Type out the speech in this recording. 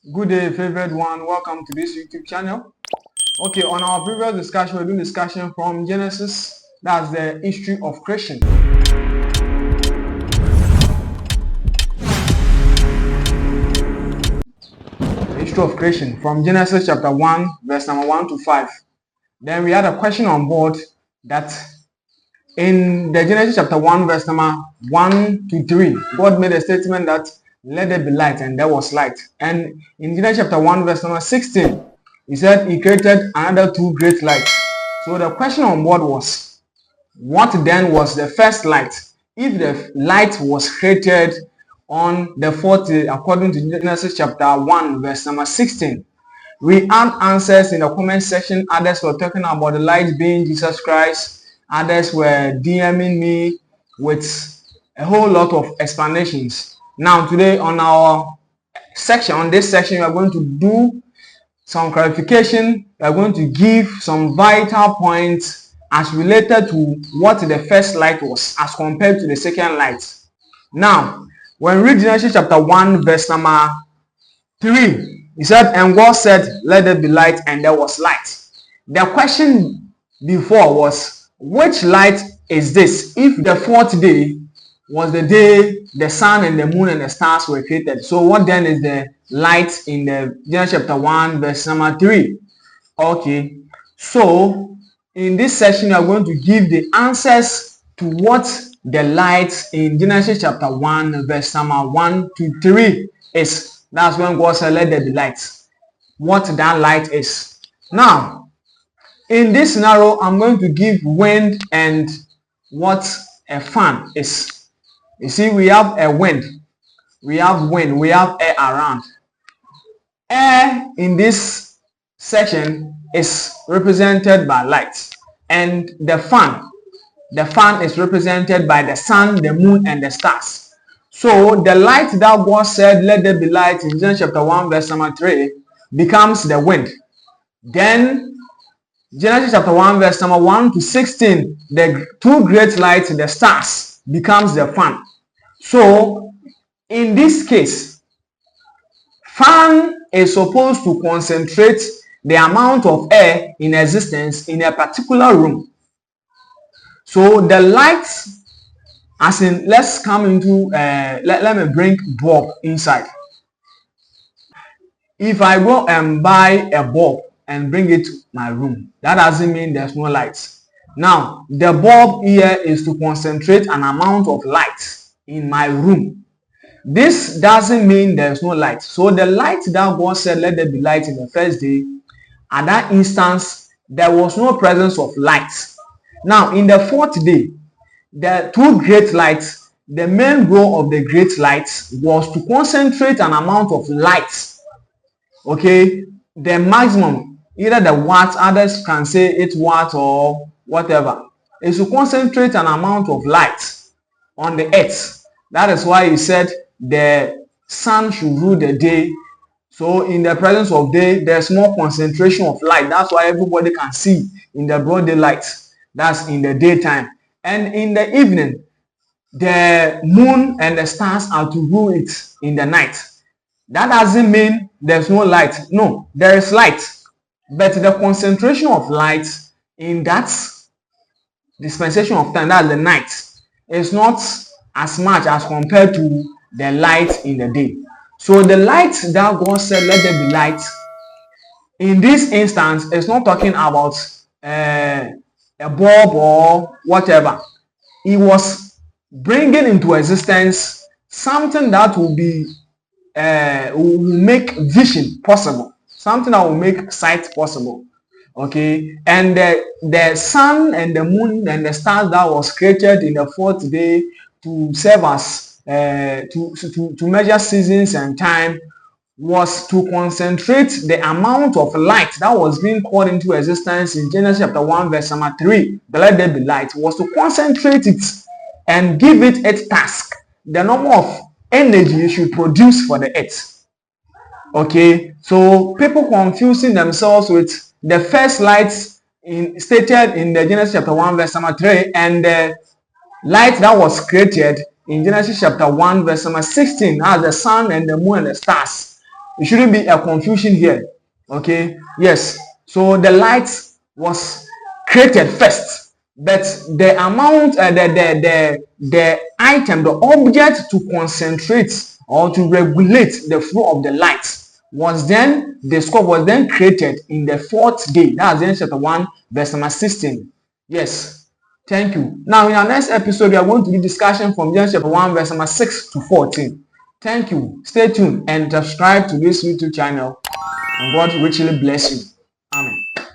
Good day, favorite one. Welcome to this YouTube channel. Okay, on our previous discussion, we're doing discussion from Genesis. That's the history of creation. The history of creation from Genesis chapter 1, verse number 1 to 5. Then we had a question on board that in the Genesis chapter 1, verse number 1 to 3, God made a statement that let there be light, and there was light. And in Genesis chapter 1, verse number 16, he said he created another two great lights. So the question on board was, what then was the first light? If the light was created on the fourth day, according to Genesis chapter 1, verse number 16. We had answers in the comment section. Others were talking about the light being Jesus Christ. Others were DMing me with a whole lot of explanations. Now today on this section, we are going to do some clarification. We are going to give some vital points as related to what the first light was as compared to the second light. Now, when we read Genesis chapter 1, verse number 3, he said, and God said, let there be light, and there was light. The question before was, which light is this? If the fourth day was the day the sun and the moon and the stars were created, so what then is the light in the Genesis chapter 1, verse number 3? Okay, so in this session, we are going to give the answers to what the light in Genesis chapter 1, verse number 1 to 3 is. That's when God said, let there be light. What that light is. Now, in this scenario, I'm going to give wind and what a fan is. You see, we have a wind. We have wind. We have air around. Air in this section is represented by light. And the fan is represented by the sun, the moon, and the stars. So the light that God said, let there be light in Genesis chapter 1, verse number 3 becomes the wind. Then Genesis chapter 1, verse number 1 to 16, the two great lights, the stars, becomes the fan. So in this case, fan is supposed to concentrate the amount of air in existence in a particular room. So the lights, as in, let's come into, let me bring bulb inside. If I go and buy a bulb and bring it to my room, that doesn't mean there's no light. Now, the bulb here is to concentrate an amount of light in my room. This doesn't mean there's no light. So the light that God said, let there be light in the first day, at that instance, there was no presence of light. Now, in the fourth day, the two great lights, the main role of the great lights was to concentrate an amount of light. Okay, the maximum, either the watts, others can say 8 watts or whatever, is to concentrate an amount of light on the earth. That is why he said the sun should rule the day. So in the presence of day, there's more concentration of light. That's why everybody can see in the broad daylight. That's in the daytime. And in the evening, the moon and the stars are to rule it in the night. That doesn't mean there's no light. No, there is light. But the concentration of light in that dispensation of time, that's the night, is not as much as compared to the light in the day. So the light that God said, let there be light, in this instance, is not talking about a bulb or whatever. He was bringing into existence something that will make vision possible, something that will make sight possible. Okay, and the sun and the moon and the stars that was created in the fourth day to serve as to measure seasons and time was to concentrate the amount of light that was being called into existence in Genesis chapter 1, verse number 3. The let there be light was to concentrate it and give it its task, the number of energy it should produce for the earth. Okay, so people confusing themselves with the first lights stated in the Genesis chapter 1, verse number 3, and the light that was created in Genesis chapter 1, verse number 16, as the sun and the moon and the stars. it shouldn't be a confusion here. Okay, yes. So the light was created first, but the amount, the item, the object to concentrate or to regulate the flow of the light was then, the scope was then created in the fourth day. That's Genesis chapter 1, verse number 16. Yes. Thank you. Now, in our next episode, we are going to do discussion from Genesis chapter 1, verse number 6 to 14. Thank you. Stay tuned and subscribe to this YouTube channel. And God richly bless you. Amen.